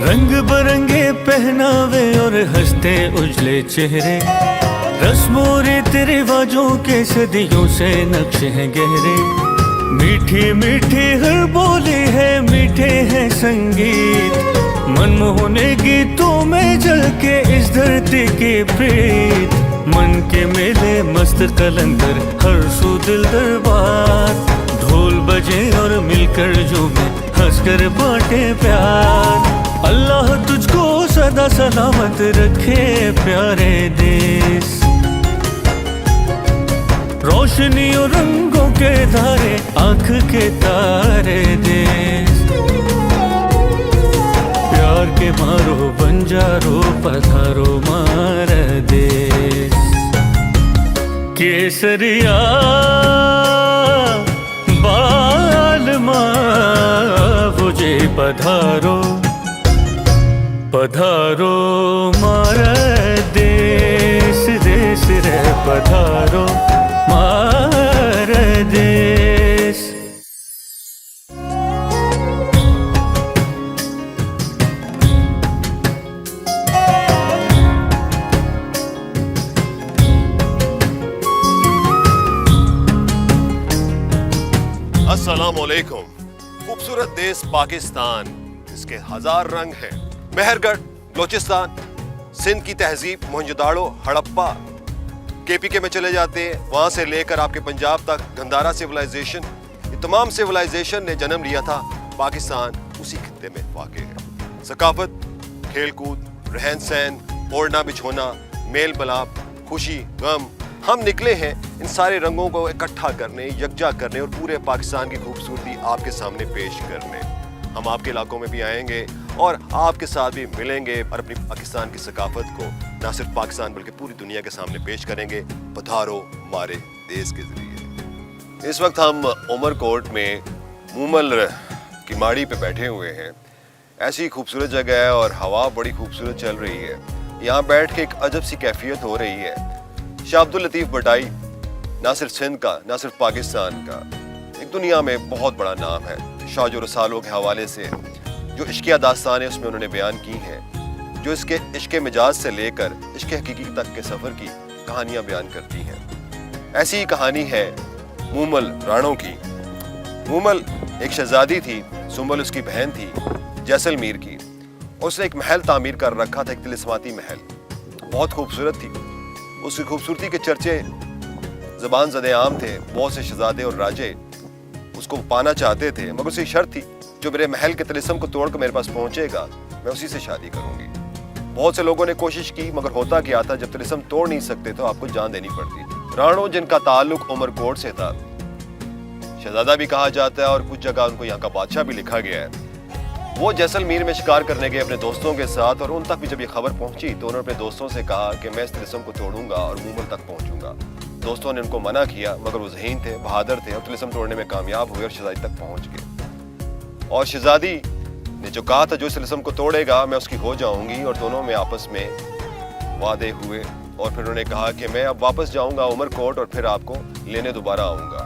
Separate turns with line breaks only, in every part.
रंग बरंगे पहनावे और हंसते उजले चेहरे, रस्मों रीति रिवाजों के सदियों से नक्शे हैं गहरे। मीठी मीठी हर बोली है, मीठे हैं संगीत, मनमोहने गीतों में जल के इस धरती की प्रीत। मन के मेले मस्त कलंदर, हर सू दिल दरबार, ढोल बजे और मिलकर झूमे, हंसकर बांटे प्यार। अल्लाह तुझको सदा सलामत रखे प्यारे देश, रोशनी और रंगों के धारे, आँख के तारे देश। प्यार के मारो बंजारो पधारो मार देश। केसरिया बालमा मुझे पधारो पधारो मार देश, देश रे पधारो मार देश।
अस्सलामुअलैकुम। खूबसूरत देश पाकिस्तान, इसके हजार रंग हैं। मेहरगढ़, बलोचिस्तान, सिंध की तहजीब, मोहनजोदाड़ो, हड़प्पा, केपीके में चले जाते हैं, वहां से लेकर आपके पंजाब तक गंधारा सिविलाइजेशन, ये तमाम सिविलाइजेशन ने जन्म लिया था। पाकिस्तान उसी खित्ते में वाक़ है। सकाफत, खेलकूद, रहन सहन, ओढ़ना बिछोना, मेल मिलाप, खुशी गम, हम निकले हैं इन सारे रंगों को इकट्ठा करने, यकजा करने और पूरे पाकिस्तान की खूबसूरती आपके सामने पेश करने। हम आपके इलाकों में भी आएंगे और आपके साथ भी मिलेंगे और अपनी पाकिस्तान की सकाफत को न सिर्फ पाकिस्तान बल्कि पूरी दुनिया के सामने पेश करेंगे, पधारो हमारे देश के जरिए। इस वक्त हम उमरकोट में मूमल की माड़ी पे बैठे हुए हैं। ऐसी खूबसूरत जगह है और हवा बड़ी खूबसूरत चल रही है। यहाँ बैठ के एक अजब सी कैफियत हो रही है। शाह अब्दुल लतीफ़ भटाई ना सिर्फ सिंध का, ना सिर्फ पाकिस्तान का, एक दुनिया में बहुत बड़ा नाम है। शाह जो रसालों के हवाले से जो इश्किया दास्तानें उसमें उन्होंने बयान की हैं, जो इसके इश्क़ मिजाज से लेकर इश्क़ हकीकी तक के सफ़र की कहानियाँ बयान करती हैं। ऐसी ही कहानी है मूमल राणों की। मूमल एक शहजादी थी, सुंबल उसकी बहन थी, जैसलमेर की। उसने एक महल तामीर कर रखा था, एक तिलिस्माती महल, बहुत खूबसूरत थी। उसकी खूबसूरती के चर्चे ज़बान ज़दे आम थे। बहुत से शहजादे और राजे उसको पाना चाहते थे, मगर उसकी शर्त थी, जो मेरे महल के तिलिस्म को तोड़कर मेरे पास पहुंचेगा, मैं उसी से शादी करूंगी। बहुत से लोगों ने कोशिश की, मगर होता क्या था, जब तिलिस्म तोड़ नहीं सकते तो आपको जान देनी पड़ती थी। राणो जिनका ताल्लुक उमरकोट से था, शहजादा भी कहा जाता है और कुछ जगह उनको यहाँ का बादशाह भी लिखा गया है, वो जैसलमेर में शिकार करने गए अपने दोस्तों के साथ। और उन तक भी जब ये खबर पहुंची तो उन्होंने अपने दोस्तों से कहा कि मैं इस तिलिस्म को तोड़ूंगा और मूमल तक पहुंचूंगा। दोस्तों ने उनको मना किया, मगर वो ज़हीन थे, बहादुर थे और तिलिस्म तोड़ने में कामयाब हुए और शहजादी तक पहुंच गए। और शहजादी ने जो कहा था, जो इस तिलिस्म को तोड़ेगा मैं उसकी हो जाऊंगी, और दोनों में आपस में वादे हुए। और फिर उन्होंने कहा कि मैं अब वापस जाऊंगा उमरकोट और फिर आपको लेने दोबारा आऊंगा।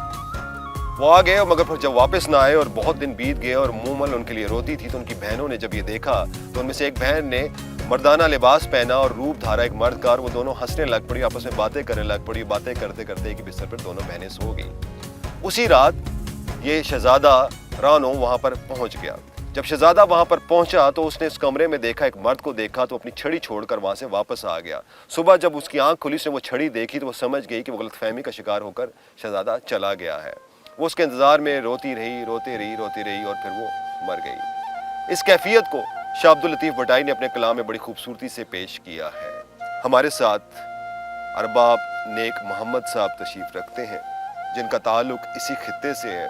वो आ गए, मगर फिर जब वापस ना आए और बहुत दिन बीत गए और मूमल उनके लिए रोती थी, तो उनकी बहनों ने जब ये देखा तो उनमें से एक बहन ने मर्दाना लिबास पहना और रूप धारा एक मर्द का, और वो दोनों हंसने लग पड़ी, आपस में बातें करने लग पड़ी। बातें करते करते एक बिस्तर पर दोनों बहनें सो गई। उसी रात ये शहजादा रानो वहाँ पर पहुँच गया। जब शहजादा वहाँ पर पहुँचा तो उसने इस कमरे में देखा, एक मर्द को देखा, तो अपनी छड़ी छोड़कर वहाँ से वापस आ गया। सुबह जब उसकी आँख खुली, उसने वो छड़ी देखी तो वो समझ गई कि वो गलतफहमी का शिकार होकर शहजादा चला गया है। वो उसके इंतजार में रोती रही, रोती रही और फिर वो मर गई। इस कैफियत को शाह अब्दुल लतीफ़ भटाई ने अपने कलाम में बड़ी खूबसूरती से पेश किया है। हमारे साथ अरबाब नेक मोहम्मद साहब तशरीफ़ रखते हैं, जिनका ताल्लुक इसी खित्ते से है।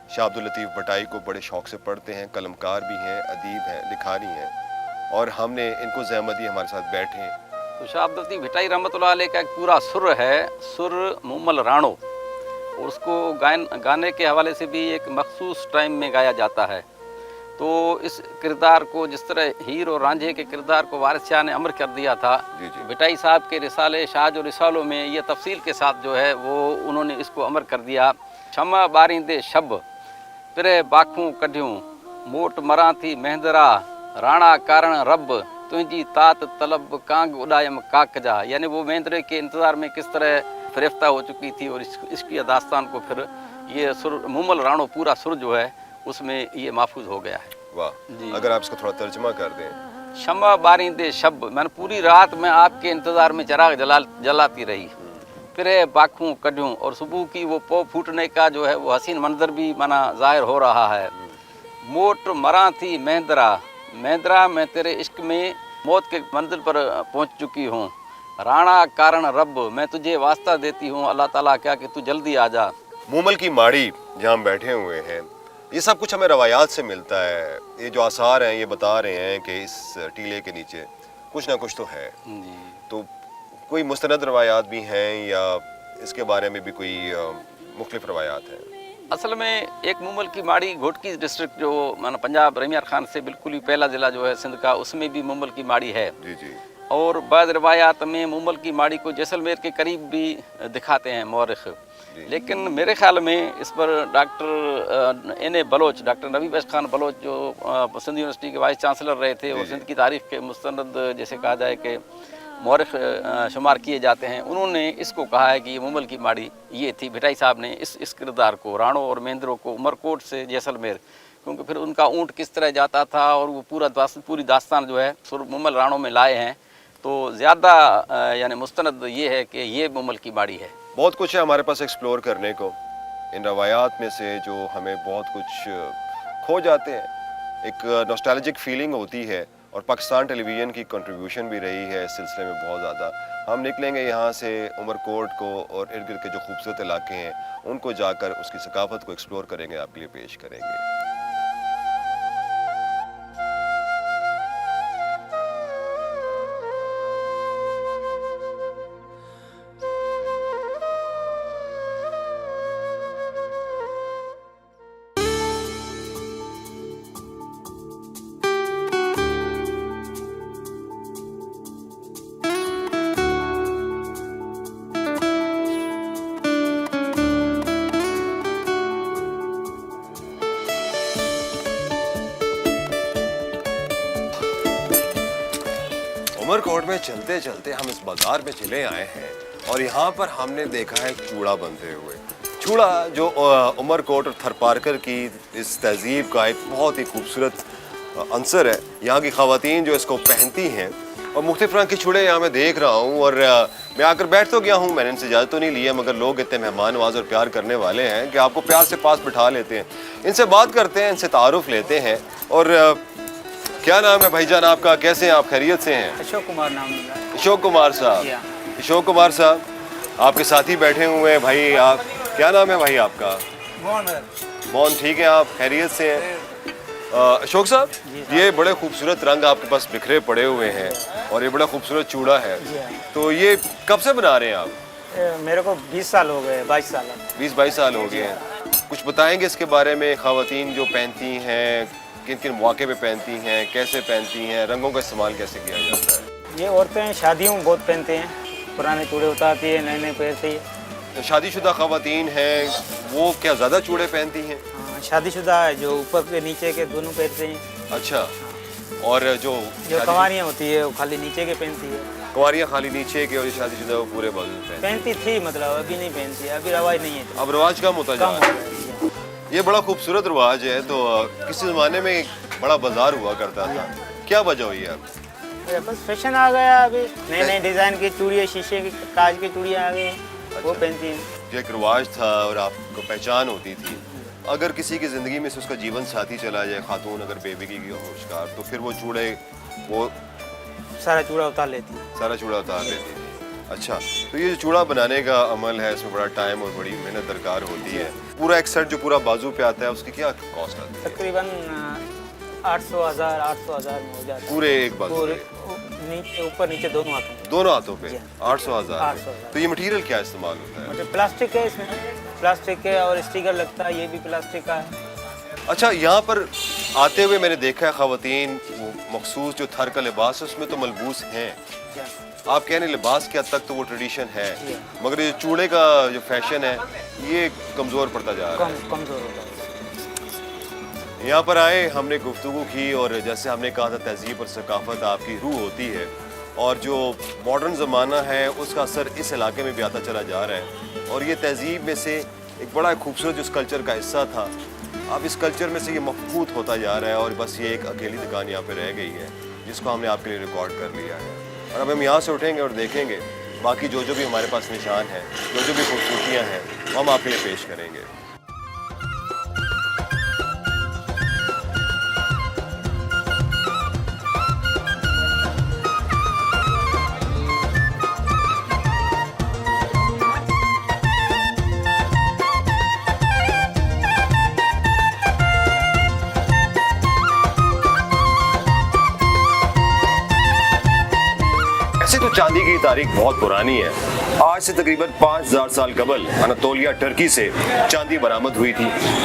शाह अब्दुल लतीफ़ भटाई को बड़े शौक़ से पढ़ते हैं, कलमकार भी हैं, अदीब हैं, लिखारी हैं, और हमने इनको ज़हमत दी हमारे साथ बैठे हैं।
तो शाह अब्दुल लतीफ़ भटाई रहमतुल्लाह अलैह का एक पूरा सुर है, सुर मूमल राणो, और उसको गाने के हवाले से भी एक मखसूस टाइम में गाया जाता है। तो इस किरदार को, जिस तरह हीर और रांझे के किरदार को वारिस शाह ने अमर कर दिया था, भटाई साहब के रिसाले शाह जो रिसालों में ये तफसील के साथ जो है वो उन्होंने इसको अमर कर दिया। शमा बारिंदे शब पिरे बाखूं कढियूं, मोट मरां थी मेहंदरा राणा कारण रब तुझी तात तलब कांग उड़ायम काक जा, यानी वो महेंद्र के इंतज़ार में किस तरह फरिफ्ता हो चुकी थी। और इसकी दास्तान को फिर ये सुर मुमल राणो पूरा सुर जो है उसमें ये महफूज हो गया है।
वाह, अगर आप इसका थोड़ा तर्जुमा कर दें।
शम्मा बारिंदे शब, मैंने पूरी रात में आपके इंतज़ार में चिराग जलाती रही, फिर बाखूं कढूं, और सुबह की वो पौ फूटने का जो है वो हसीन मंजर भी माना ज़ाहिर हो रहा है। मोट मरा थी महेंद्रा, महेंद्रा मैं तेरे इश्क में मौत के मंजिल पर पहुंच चुकी हूँ। राणा कारण रब, मैं तुझे वास्ता देती हूँ अल्लाह ताला क्या कि तू जल्दी आ जा।
मूमल की माड़ी जहाँ हम बैठे हुए हैं, ये सब कुछ हमें रवायात से मिलता है। ये जो आसार हैं ये बता रहे हैं कि इस टीले के नीचे कुछ ना कुछ तो है। तो कोई मुस्तनद रवायात भी हैं या इसके बारे में भी कोई मुख्तलिफ रवायात हैं?
असल में एक मुमल की माड़ी घोटकी डिस्ट्रिक्ट जो माना पंजाब रमियार खान से बिल्कुल ही पहला ज़िला जो है सिंध का, उसमें भी मुमल की माड़ी है।
जी जी। और
बाद रवायात में मुमल की माड़ी को जैसलमेर के करीब भी दिखाते हैं मौरख। लेकिन मेरे ख्याल में इस पर डॉक्टर N.A. बलोच, डॉक्टर नबी बख्श खान बलोच जो सिंध यूनिवर्सिटी के वाइस चांसलर रहे थे और सिंध की तारीख़ के मुस्तनद जैसे कहा जाए कि मौरख शुमार किए जाते हैं, उन्होंने इसको कहा है कि ये मुमल की माड़ी ये थी। भिटाई साहब ने इस किरदार को, राणो और महेंद्रों को उमरकोट से जैसलमेर, क्योंकि फिर उनका ऊँट किस तरह जाता था और वो पूरी दास्तान जो है सुर मुमल राणो में लाए हैं। तो ज़्यादा यानी मुस्तनद ये है कि ये मुमल की माड़ी है।
बहुत कुछ है हमारे पास एक्सप्लोर करने को इन रवायात में से, जो हमें बहुत कुछ खो जाते हैं। एक नॉस्टैल्जिक फीलिंग होती है और पाकिस्तान टेलीविज़न की कंट्रीब्यूशन भी रही है इस सिलसिले में बहुत ज़्यादा। हम निकलेंगे यहाँ से उमरकोट को और इर्द गिर्द के जो खूबसूरत इलाके हैं उनको जाकर उसकी सकाफत को एक्सप्लोर करेंगे, आपके लिए पेश करेंगे। उमरकोट में चलते चलते हम इस बाजार में चले आए हैं और यहाँ पर हमने देखा है चूड़ा बनते हुए। चूड़ा जो उमरकोट और थरपारकर की इस तहजीब का एक बहुत ही खूबसूरत अंसर है। यहाँ की ख़वातीन जो इसको पहनती हैं और मुख्तलिफ रंग के चूड़े यहाँ मैं देख रहा हूँ और मैं आकर बैठ तो गया हूँ। मैंने इनसे इजाज़त तो नहीं ली है, मगर लोग इतने मेहमान नवाज और प्यार करने वाले हैं कि आपको प्यार से पास बिठा लेते हैं, इनसे बात करते हैं, इनसे तारुफ लेते हैं। और क्या नाम है भाईजान आपका, कैसे हैं आप, खैरियत से हैं?
अशोक कुमार नाम है।
अशोक कुमार साहब, अशोक कुमार साहब आपके साथी बैठे हुए हैं भाई। आप क्या नाम है भाई आपका?
मोहन।
मोहन, ठीक है, आप खैरियत से हैं? अशोक साहब, ये बड़े खूबसूरत रंग आपके पास बिखरे पड़े हुए हैं और ये बड़ा खूबसूरत चूड़ा है, तो ये कब से बना रहे हैं आप?
मेरे को 20 साल हो गए, 22 साल।
20-22 साल हो गए हैं। कुछ बताएंगे इसके बारे में, ख़वातीन जो पहनती हैं किन किन मौके पे पहनती हैं, कैसे पहनती हैं, रंगों का इस्तेमाल कैसे किया जाता है?
ये औरतें शादियों में बहुत पहनते हैं, पुराने चूड़े उतारती है, नए नए पहनती है।
शादीशुदा ख़वातीन हैं वो क्या ज़्यादा चूड़े पहनती हैं?
हाँ, शादीशुदा है जो ऊपर के नीचे के दोनों पहनते हैं।
अच्छा, और जो
कंवारियाँ होती है वो खाली नीचे के पहनती है।
कंवारियाँ खाली नीचे के और शादीशुदा वो पूरे बाजू
पहनती थी, मतलब अभी नहीं पहनती, अभी रवाज नहीं है।
अब रवाज कम होता जा रहा है। ये बड़ा खूबसूरत रिवाज है। तो किसी ज़माने में बड़ा बाजार हुआ करता था, क्या वजह हुई है अब?
बस फैशन आ गया, अभी नए नए डिज़ाइन की चूड़ियाँ, शीशे की कांच की चूड़ियाँ आ गई, वो पहनती हैं।
जो एक रिवाज था और आपको पहचान होती थी, अगर किसी की ज़िंदगी में से उसका जीवन साथी चला जाए, खातून अगर बेबी की हो शिकार, तो फिर वो चूड़े वो
सारा चूड़ा उतार लेती है।
सारा चूड़ा उतार लेती थी। अच्छा, तो ये जो चूड़ा बनाने का अमल है इसमें बड़ा टाइम और बड़ी मेहनत दरकार होती है। पूरा एक सेट जो पूरा बाजू पे आता है उसकी क्या कॉस्ट आती है?
तकरीबन 800,000 में हो जाता है
पूरे एक बाजू पे?
नीचे ऊपर नीचे दोनों हाथों पे।
दोनों हाथों पे 800,000।
800,000।
तो ये मटेरियल क्या इस्तेमाल होता है?
मतलब प्लास्टिक है, इसमें प्लास्टिक है और स्टिकर लगता है, ये भी प्लास्टिक का है।
अच्छा, यहाँ पर आते हुए मैंने देखा है ख़वातीन वो मखसूस जो थर का लिबास है उसमें तो मलबूस हैं। आप कह रहे लिबास के हद तक तो वो ट्रेडिशन है, मगर ये चूड़े का जो फैशन है ये कमज़ोर पड़ता जा रहा है।
कमज़ोर होता है।
यहाँ पर आए, हमने गुफ्तगू की और जैसे हमने कहा था तहजीब और सकाफत आपकी रूह होती है और जो मॉडर्न ज़माना है उसका असर इस इलाके में भी आता चला जा रहा है और ये तहजीब में से एक बड़ा खूबसूरत जो कल्चर का हिस्सा था, अब इस कल्चर में से ये मफकूद होता जा रहा है और बस ये एक अकेली दुकान यहाँ पे रह गई है जिसको हमने आपके लिए रिकॉर्ड कर लिया है। और अब हम यहाँ से उठेंगे और देखेंगे बाकी जो भी हमारे पास निशान हैं, जो भी खूबसूरतियाँ हैं, वो हम आपके लिए पेश करेंगे। ऐसे तो चांदी की तारीख बहुत पुरानी है। आज से तकरीबन 5000 साल कबल अनातोलिया टर्की से चांदी बरामद हुई थी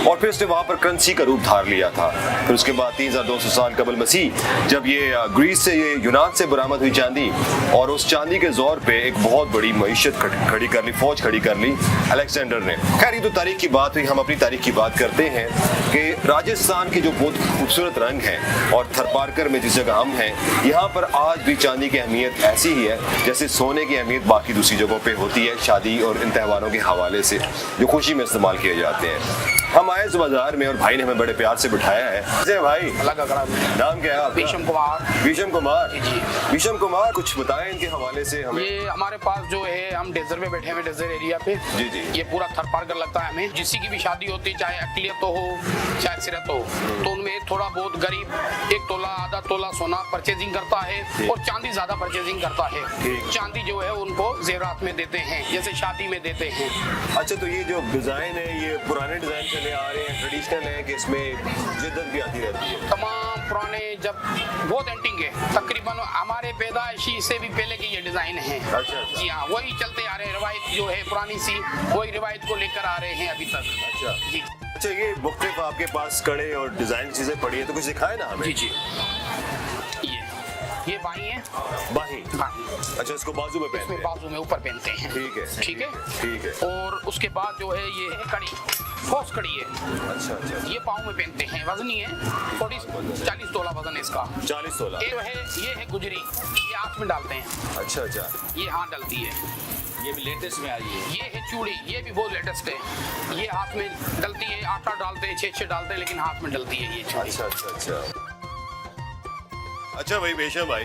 और फिर उसने वहाँ पर करेंसी का रूप धार लिया था। फिर उसके बाद 3200 साल कबल मसीह जब ये ग्रीस से, ये यूनान से बरामद हुई चांदी और उस चांदी के जोर पे एक बहुत बड़ी मईशत खड़ी कर ली, फौज खड़ी कर ली अलेक्जेंडर ने। खैर ये तो तारीख की बात हुई, हम अपनी तारीख की बात करते हैं कि राजस्थान के जो बहुत खूबसूरत रंग हैं और थरपारकर में जिस जगह हम हैं, यहाँ पर आज भी चांदी की अहमियत ऐसी ही है जैसे सोने की अहमियत बाकी दूसरी जगहों पे होती है, शादी और इन त्योहारों के हवाले से जो खुशी में इस्तेमाल किए जाते हैं। हम आए इस बाजार में और भाई ने हमें बड़े प्यार से बिठाया है। जय भाई, नाम क्या है आपका?
भीषम कुमार।
भीषम कुमार
जी।
भीषम कुमार, कुछ बताएं इनके हवाले से हमें।
ये हमारे पास जो है, हम डेजर्ट में बैठे हैं, डेजर्ट एरिया पे।
जी जी।
ये पूरा थरपारकर लगता है हमें। जिसकी की भी शादी होती है, चाहे अकलियत हो चाहे सिरत हो, तो उनमें थोड़ा बहुत गरीब 1 तोला आधा तोला सोना परचेजिंग करता है और चांदी ज्यादा परचेजिंग करता है। चांदी जो है उनको जेवरात में देते हैं, जैसे शादी में देते हैं।
अच्छा, तो ये जो डिजाइन है ये पुराने डिजाइन चले आ रहे हैं, ट्रेडिशनल है कि इसमें जिद्दत भी आती रहती है?
तमाम पुराने, जब बहुत एंटिंग है, तकरीबन हमारे पैदाइशी से भी पहले की ये डिजाइन है।
अच्छा।
जी हाँ, वही चलते आ रहे हैं, रवायत जो है पुरानी सी, वही रवायत को लेकर आ रहे हैं अभी तक।
अच्छा
जी।
अच्छा, ये मुख्तलिफ आपके पास कड़े और डिजाइन चीजें पड़ी है, तो कुछ दिखाए ना हमें।
जी जी। ये बाही है।
बाही।
बाही।
अच्छा, इसको बाजू में पहनते
इसमें
हैं।
बाजू में ऊपर पहनते हैं।
ठीक है
ठीक है।
ठीक है।
और उसके बाद जो है ये है कड़ी, ठोस कड़ी है।
अच्छा अच्छा।
ये पाँव में पहनते हैं, वजनी है, 40 तोला वजन है इसका।
40 तोला।
ये है गुजरी, ये हाथ में डालते हैं।
अच्छा अच्छा।
ये हाथ डलती है,
ये भी लेटेस्ट में आई है।
ये है चूड़ी, ये भी बहुत लेटेस्ट है। ये हाथ में डलती है, आटा डालते हैं, 6 डालते हैं, लेकिन हाथ में डलती है ये चूड़ी।
अच्छा अच्छा अच्छा। अच्छा भाई भीषम भाई,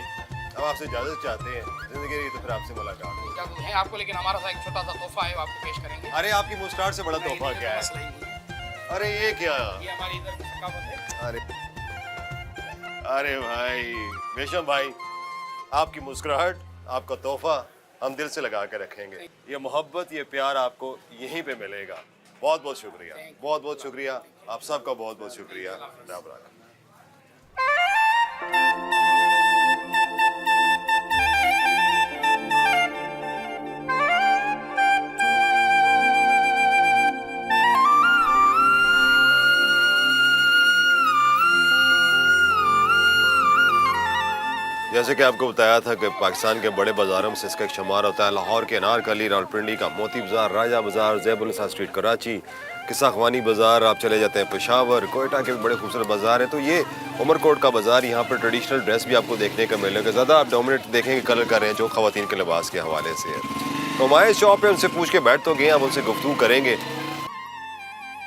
अब आपसे इजाजत चाहते हैं, जिंदगी रही तो फिर आपसे मुलाकात होगी।
क्या है आपको, लेकिन हमारा सा एक छोटा सा तोहफा है, वो आपको पेश करेंगे।
अरे आपकी मुस्कुराहट से बड़ा तोहफा क्या है?
मसला ही नहीं है।
अरे ये क्या?
ये हमारी इधर की सकाफत है।
अरे भाई भीषम भाई, आपकी मुस्कुराहट, आपका तोहफा हम दिल से लगा के रखेंगे। ये मोहब्बत, ये प्यार आपको यहीं पे मिलेगा। बहुत बहुत शुक्रिया, बहुत बहुत शुक्रिया, आप सबका बहुत बहुत शुक्रिया। रब राखा। जैसे कि आपको बताया था कि पाकिस्तान के बड़े बाज़ारों में से इसका एक शुमार होता है। लाहौर के अनारकली, रावलपिंडी का मोती बाज़ार, राजा बाज़ार, ज़ैबुलनिसा स्ट्रीट कराची, किस्सा ख़वानी बाज़ार, आप चले जाते हैं पेशावर, कोयटा के भी बड़े खूबसूरत बाज़ार हैं। तो ये उमरकोट का बाज़ार, यहाँ पर ट्रेडिशनल ड्रेस भी आपको देखने को मिलेगा। ज़्यादा आप डोमिनेट देखेंगे कलर कर रहे हैं जो ख़वातीन के लिबास के हवाले से है। तो हमारे शॉप पे उनसे पूछ के बैठ तो गए, अब उनसे गुफ्तगू करेंगे।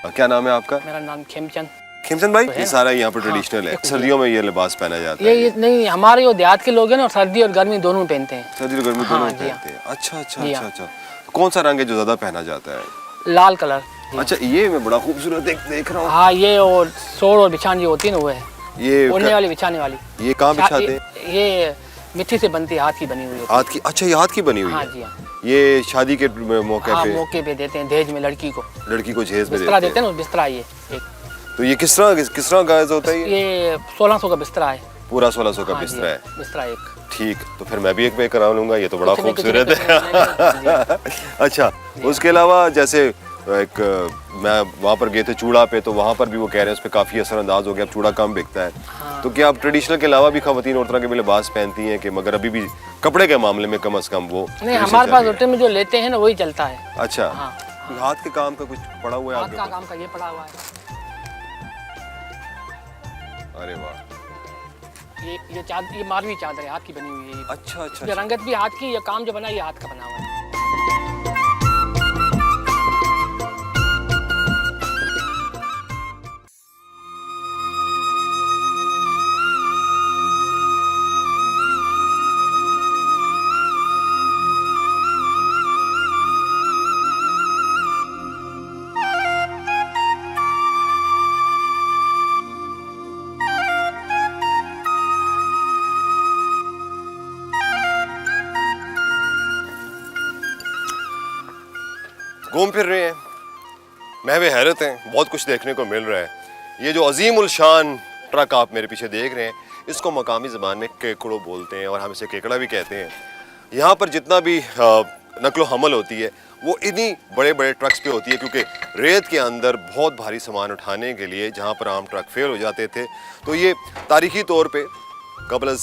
क्या नाम है आपका?
मेरा नाम खेमचंद।
खेमचंद भाई, ये सारा यहाँ पर ट्रेडिशनल है, सर्दियों में ये लिबास पहना जाता है।
ये नहीं, हमारे जो देहात के लोग हैं ना, सर्दी और गर्मी दोनों पहनते हैं।
सर्दी और गर्मी दोनों
हाँ, जी
पहनते हैं। अच्छा अच्छा
जी
अच्छा
हाँ।
अच्छा। कौन सा रंग है जो ज्यादा पहना जाता है?
लाल कलर।
अच्छा, ये मैं बड़ा खूबसूरत देख रहा हूँ।
हाँ, ये और सोड़ और बिछान जो होती है ना, वो है
ये
ओढ़ने वाली, बिछाने वाली।
ये कहाँ बिछाते हैं?
ये मिट्टी से बनती है, हाथ की बनी हुई होती है।
हाथ की? अच्छा, ये हाथ की बनी हुई
हाँ
है।
जी हाँ।
ये शादी के मौके
हाँ,
पे
मौके पे देते हैं, दहेज में लड़की को
लड़की को जहेज में
बिस्तरा
देते
देते
हैं।
हैं ना, बिस्तरा ये एक।
तो ये किस तरह गायज होता है?
ये 1600 का बिस्तरा है।
पूरा 1600 का
हाँ जी,
बिस्तरा है।
बिस्तरा एक।
ठीक, तो फिर मैं भी एक पे करा लूंगा, ये तो बड़ा
कुछ नहीं,
खूबसूरत
कुछ नहीं,
है। अच्छा, उसके अलावा जैसे एक मैं वहाँ पर गए थे चूड़ा पे, तो वहाँ पर भी वो कह रहे हैं उस पर काफ़ी असरअंदाज हो गया, अब चूड़ा कम बिकता है।
हाँ।
तो क्या आप ट्रेडिशनल के अलावा भी खवातीन और तरह के भी लिबास पहनती हैं कि, मगर अभी भी कपड़े के मामले में कम से कम वो
नहीं, हमारे पास रोटे में जो लेते हैं ना, वही चलता है।
अच्छा।
हाँ।
हाथ के काम का कुछ पड़ा हुआ है
हाथ
आपके
का
पास?
काम का ये पड़ा हुआ है।
अरे वाह,
ये चादर, ये मारवी चादर है, हाथ की बनी हुई है।
अच्छा अच्छा
ये
अच्छा।
रंगत भी हाथ की, ये काम जो बना है ये हाथ का बना हुआ है।
घूम फिर रहे हैं, महवे हैरत हैं, बहुत कुछ देखने को मिल रहा है। ये जो अजीम उल शान ट्रक आप मेरे पीछे देख रहे हैं, इसको मकामी ज़बान में केकड़ो बोलते हैं और हम इसे केकड़ा भी कहते हैं। यहाँ पर जितना भी नकलो हमल होती है वो इन्हीं बड़े बड़े ट्रक्स पे होती है, क्योंकि रेत के अंदर बहुत भारी सामान उठाने के लिए जहाँ पर आम ट्रक फेल हो जाते थे, तो ये तारीखी तौर पे कबल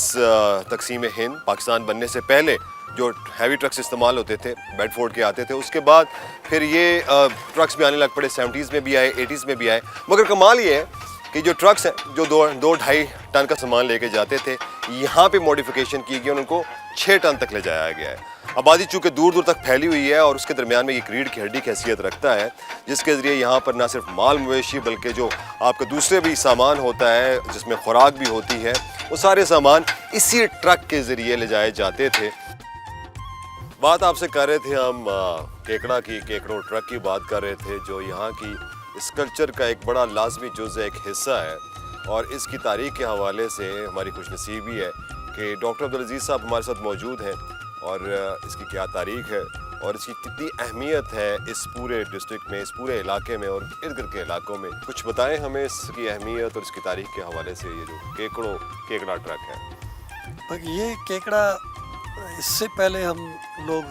तकसीम हिंद, पाकिस्तान बनने से पहले जो हैवी ट्रक्स इस्तेमाल होते थे बेडफोर्ड के आते थे, उसके बाद फिर ये ट्रक्स भी आने लग पड़े, 70s में भी आए, 80s में भी आए। मगर कमाल ये है कि जो ट्रक्स हैं जो 2-2.5 टन का सामान लेके जाते थे, यहाँ पे मॉडिफिकेशन की गई और उनको 6 टन तक ले जाया गया है। आबादी चूँकि दूर दूर तक फैली हुई है और उसके दरमियान में ये रीढ़ की हड्डी की हैसियत रखता है, जिसके ज़रिए यहाँ पर ना सिर्फ माल मवेशी बल्कि जो आपका दूसरे भी सामान होता है जिसमें खुराक भी होती है, वो सारे सामान इसी ट्रक के ज़रिए ले जाए जाते थे। बात आपसे कर रहे थे हम केकड़ा की, केकड़ो ट्रक की बात कर रहे थे, जो यहाँ की इस कल्चर का एक बड़ा लाजमी जुज़ है, एक हिस्सा है। और इसकी तारीख के हवाले से हमारी खुशनसीबी है कि डॉक्टर अब्दुल अजीज़ साहब हमारे साथ मौजूद हैं और इसकी क्या तारीख है और इसकी कितनी अहमियत है इस पूरे डिस्ट्रिक्ट में, इस पूरे इलाके में और इर्द गिर्द के इलाकों में। कुछ बताएं हमें इसकी अहमियत और इसकी तारीख के हवाले से। ये जो केकड़ा ट्रक है,
ये केकड़ा, इससे पहले हम लोग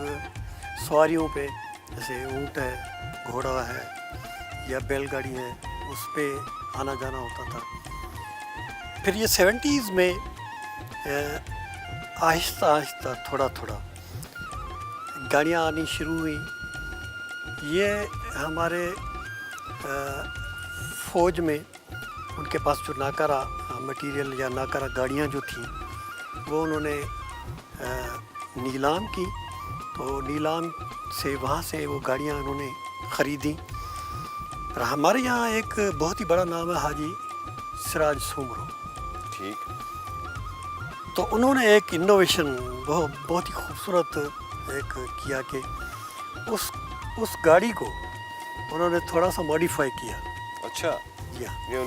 सवारियों पे, जैसे ऊँट है, घोड़ा है या बैलगाड़ी है, उस पे आना जाना होता था। फिर ये 70s में आहिस्ता आहिस्ता थोड़ा थोड़ा गाड़ियाँ आनी शुरू हुई। ये हमारे फ़ौज में उनके पास जो नाकारा मटीरियल या नाकारा गाड़ियाँ जो थी वो उन्होंने नीलाम की, तो नीलाम से वहाँ से वो गाड़ियाँ उन्होंने ख़रीदी। और हमारे यहाँ एक बहुत ही बड़ा नाम है हाजी सिराज सुमरो,
ठीक।
तो उन्होंने एक इनोवेशन बहुत ही खूबसूरत एक किया कि उस गाड़ी को उन्होंने थोड़ा सा मॉडिफाई किया।
अच्छा,
या
ये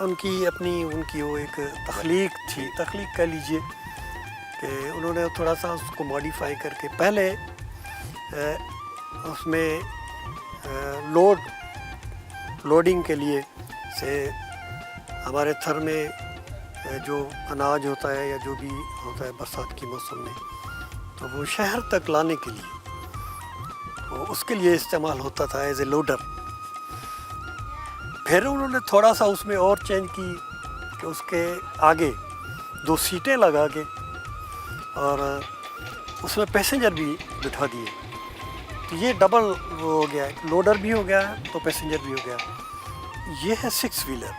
उनकी वो एक तख्लीक थी, तख्लीक कह लीजिए, कि उन्होंने थोड़ा सा उसको मॉडिफाई करके पहले उसमें लोडिंग के लिए से हमारे थर में जो अनाज होता है या जो भी होता है बरसात के मौसम में, तो वो शहर तक लाने के लिए, तो उसके लिए इस्तेमाल होता था एज ए लोडर। फिर उन्होंने थोड़ा सा उसमें और चेंज की कि उसके आगे 2 सीटें लगा के और उसमें पैसेंजर भी बिठा दिए, तो ये डबल वो हो गया, लोडर भी हो गया तो पैसेंजर भी हो गया। ये है 6 व्हीलर,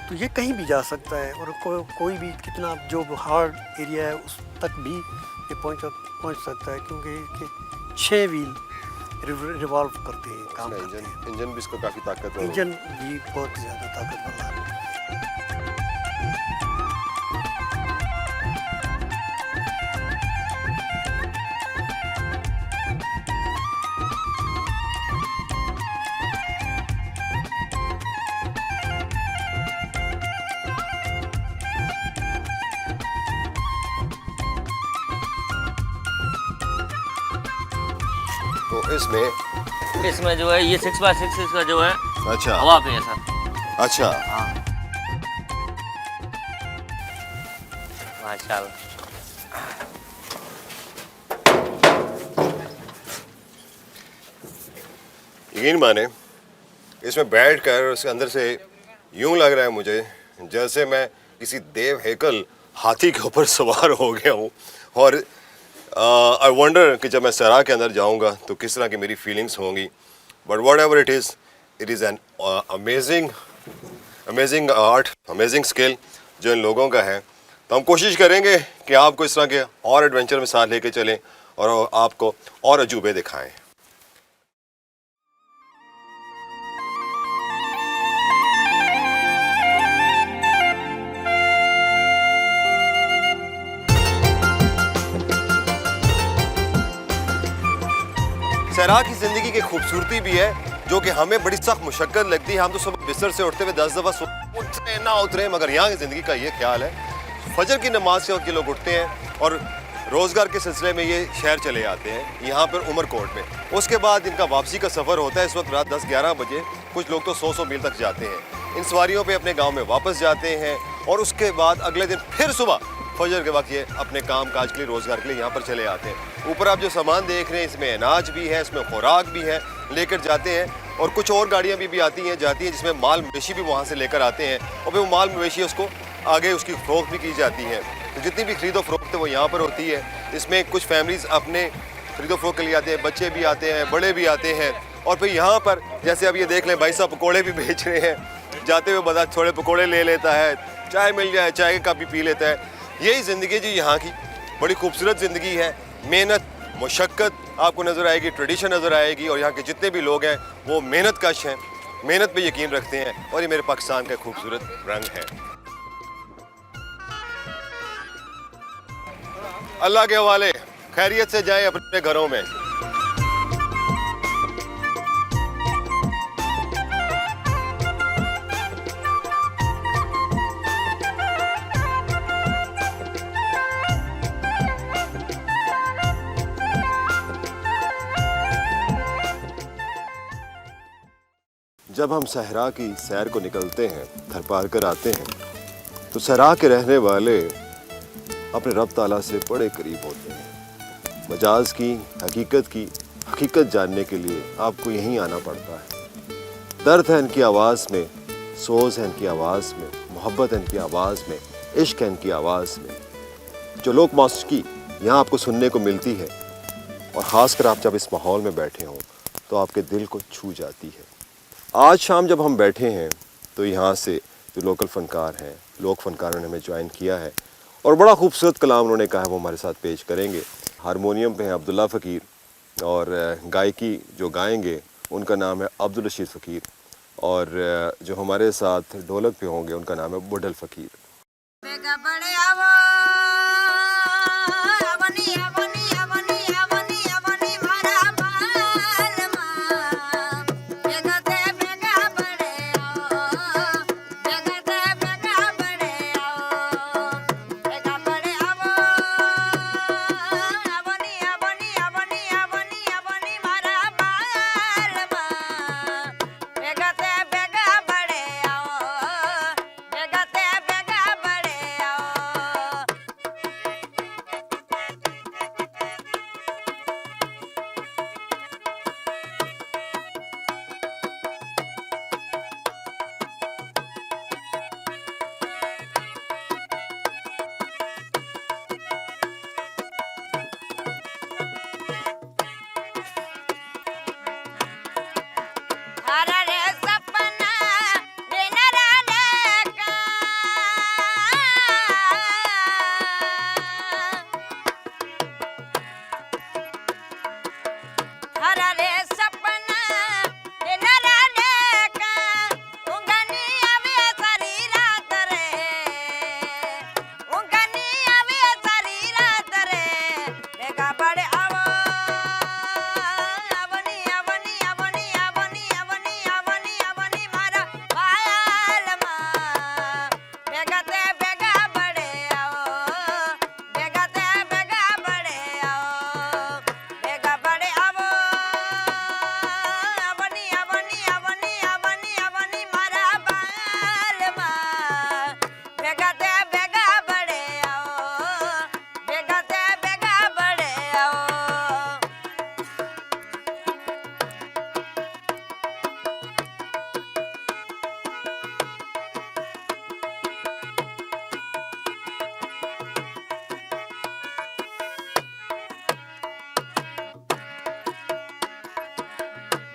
तो ये कहीं भी जा सकता है और कोई भी कितना जो हार्ड एरिया है उस तक भी ये पहुंच सकता है, क्योंकि 6 व्हील रिवॉल्व करते हैं, काम करते हैं।
इंजन भी इसको काफ़ी ताकतवर है।
इंजन भी बहुत ज़्यादा ताकतवर है।
तो
इसमें जो है ये 6x6 इसका जो है
अच्छा
हवा पे है सर।
अच्छा,
हाँ माशाल्लाह।
यकीन माने इसमें बैठ कर उसके अंदर से यूं लग रहा है मुझे जैसे मैं किसी देव हेकल हाथी के ऊपर सवार हो गया हूँ। और आई वंडर कि जब मैं सरा के अंदर जाऊँगा तो किस तरह की मेरी फीलिंग्स होंगी। But what ever it is an amazing amazing art, amazing skill जो इन लोगों का है। तो हम कोशिश करेंगे कि आपको इस तरह के और एडवेंचर में साथ लेके चलें और आपको और अजूबे दिखाएं। सहरा की ज़िंदगी की खूबसूरती भी है जो कि हमें बड़ी सख्त मुशक्कत लगती है। हम तो सुबह बिस्तर से उठते हुए 10 दफ़ा उतरे ना उतरे, मगर यहाँ की ज़िंदगी का ये ख्याल है फजर की नमाज से वक्त के लोग उठते हैं और रोज़गार के सिलसिले में ये शहर चले जाते हैं यहाँ पर उमरकोट में। उसके बाद इनका वापसी का सफ़र होता है इस वक्त रात 10-11 बजे। कुछ लोग तो 100 मील तक जाते हैं। इन सवारियों पर अपने गाँव में वापस जाते हैं और उसके बाद अगले दिन फिर सुबह फजर के वक्त ये अपने काम काज के लिए, रोज़गार के लिए यहाँ पर चले आते हैं। ऊपर आप जो सामान देख रहे हैं इसमें अनाज भी है, इसमें खुराक भी है, लेकर जाते हैं। और कुछ और गाड़ियाँ भी आती हैं जाती हैं जिसमें माल मवेशी भी वहाँ से लेकर आते हैं और फिर वो माल मवेशी उसको आगे उसकी फ़रोख्त भी की जाती है। तो जितनी भी खरीदो फरोख्त है वो यहाँ पर होती है। इसमें कुछ फैमिलीज़ अपने खरीदो फरोख्त के लिए आते हैं, बच्चे भी आते हैं, बड़े भी आते हैं। और फिर यहाँ पर जैसे अब ये देख लें भाई साहब पकौड़े भी बेच रहे हैं। जाते हुए बंदा थोड़े पकौड़े ले लेता है, चाय मिल जाए चाय का भी पी लेता है। यही ज़िंदगी जी यहाँ की बड़ी खूबसूरत ज़िंदगी है। मेहनत, मुशक्क़त आपको नज़र आएगी, ट्रेडिशन नज़र आएगी और यहाँ के जितने भी लोग हैं वो मेहनत कश हैं, मेहनत पे यकीन रखते हैं और ये मेरे पाकिस्तान का खूबसूरत रंग है। अल्लाह के हवाले, खैरियत से जाएं अपने घरों में। जब हम सहरा की सैर को निकलते हैं, घर पार कर आते हैं, तो सहरा के रहने वाले अपने रब ताला से बड़े करीब होते हैं। मजाज की हकीकत जानने के लिए आपको यहीं आना पड़ता है। दर्द है इनकी आवाज़ में, सोज है इनकी आवाज़ में, मोहब्बत है इनकी आवाज़ में, इश्क है इनकी आवाज़ में। जो लोक मौसीकी यहाँ आपको सुनने को मिलती है और ख़ासकर आप जब इस माहौल में बैठे हों तो आपके दिल को छू जाती है। आज शाम जब हम बैठे हैं तो यहाँ से जो लोकल फ़नकार हैं, लोक फ़नकारों ने हमें ज्वाइन किया है और बड़ा खूबसूरत कलाम उन्होंने कहा है वो हमारे साथ पेश करेंगे। हारमोनियम पे हैं अब्दुल्ला फ़कीर और गायकी जो गाएंगे उनका नाम है अब्दुल रशीद फ़कीर और जो हमारे साथ ढोलक पे होंगे उनका नाम है बुढ़ल फ़कीर।